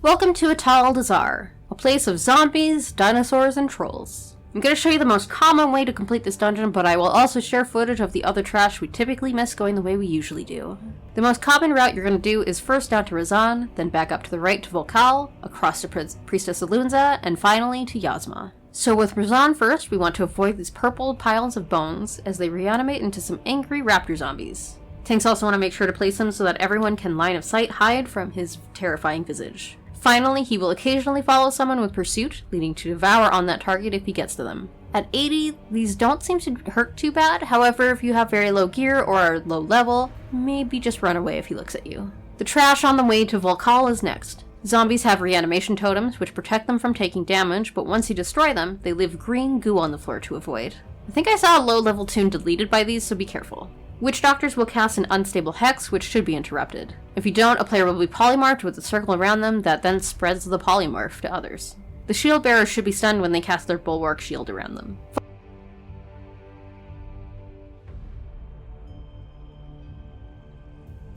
Welcome to Atal'Dazar, a place of zombies, dinosaurs, and trolls. I'm going to show you the most common way to complete this dungeon, but I will also share footage of the other trash we typically miss going the way we usually do. The most common route you're going to do is first down to Razan, then back up to the right to Vol'kaal, across to Priestess Alun'za, and finally to Yasma. So with Razan first, we want to avoid these purple piles of bones as they reanimate into some angry raptor zombies. Tanks also want to make sure to place them so that everyone can line of sight hide from his terrifying visage. Finally, he will occasionally follow someone with pursuit, leading to devour on that target if he gets to them. At 80, these don't seem to hurt too bad, however, if you have very low gear or are low level, maybe just run away if he looks at you. The trash on the way to Vol'kaal is next. Zombies have reanimation totems, which protect them from taking damage, but once you destroy them, they leave green goo on the floor to avoid. I think I saw a low-level toon deleted by these, so be careful. Witch Doctors will cast an unstable hex, which should be interrupted. If you don't, a player will be polymorphed with a circle around them that then spreads the polymorph to others. The shield bearers should be stunned when they cast their bulwark shield around them.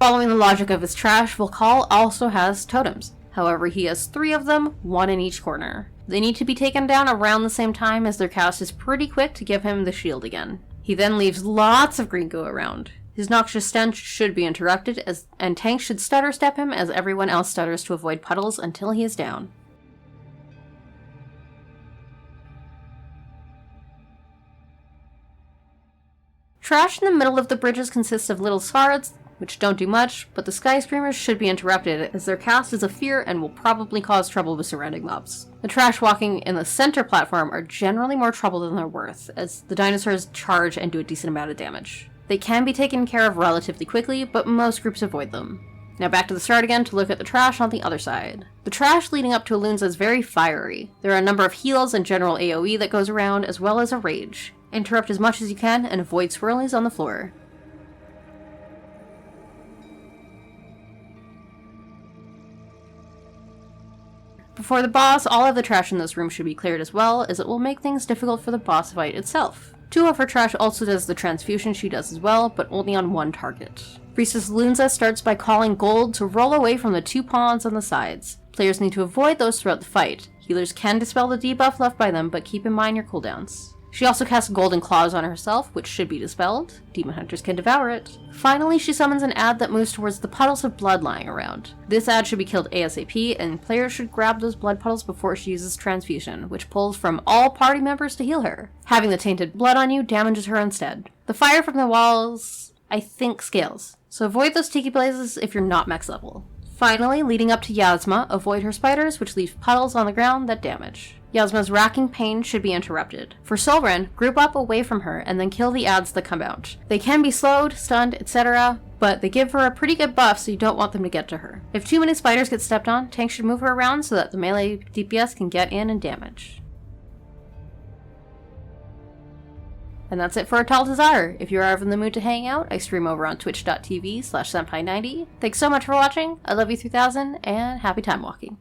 Following the logic of his trash, Vol'kaal also has totems. However, he has 3 of them, 1 in each corner. They need to be taken down around the same time as their cast is pretty quick to give him the shield again. He then leaves lots of green goo around. His noxious stench should be interrupted, and tanks should stutter step him as everyone else stutters to avoid puddles until he is down. Trash in the middle of the bridges consists of little Svards, which don't do much, but the Sky Screamers should be interrupted as their cast is a fear and will probably cause trouble with surrounding mobs. The trash walking in the center platform are generally more trouble than they're worth, as the dinosaurs charge and do a decent amount of damage. They can be taken care of relatively quickly, but most groups avoid them. Now back to the start again to look at the trash on the other side. The trash leading up to Alun'za is very fiery. There are a number of heals and general AoE that goes around, as well as a rage. Interrupt as much as you can and avoid swirlies on the floor. Before the boss, all of the trash in this room should be cleared as well, as it will make things difficult for the boss fight itself. 2 of her trash also does the transfusion she does as well, but only on 1 target. Priestess Alun'za starts by calling gold to roll away from the 2 pawns on the sides. Players need to avoid those throughout the fight. Healers can dispel the debuff left by them, but keep in mind your cooldowns. She also casts golden claws on herself, which should be dispelled. Demon hunters can devour it. Finally, she summons an ad that moves towards the puddles of blood lying around. This ad should be killed ASAP, and players should grab those blood puddles before she uses transfusion, which pulls from all party members to heal her. Having the tainted blood on you damages her instead. The fire from the walls, I think, scales, so avoid those tiki blazes if you're not max level. Finally, leading up to Yasma, avoid her spiders, which leave puddles on the ground that damage. Yasma's racking pain should be interrupted. For Solren, group up away from her and then kill the ads that come out. They can be slowed, stunned, etc., but they give her a pretty good buff, so you don't want them to get to her. If too many spiders get stepped on, tanks should move her around so that the melee DPS can get in and damage. And that's it for Atal'Dazar. If you are ever in the mood to hang out, I stream over on twitch.tv/senpai90. Thanks so much for watching, I love you 3000, and happy time walking.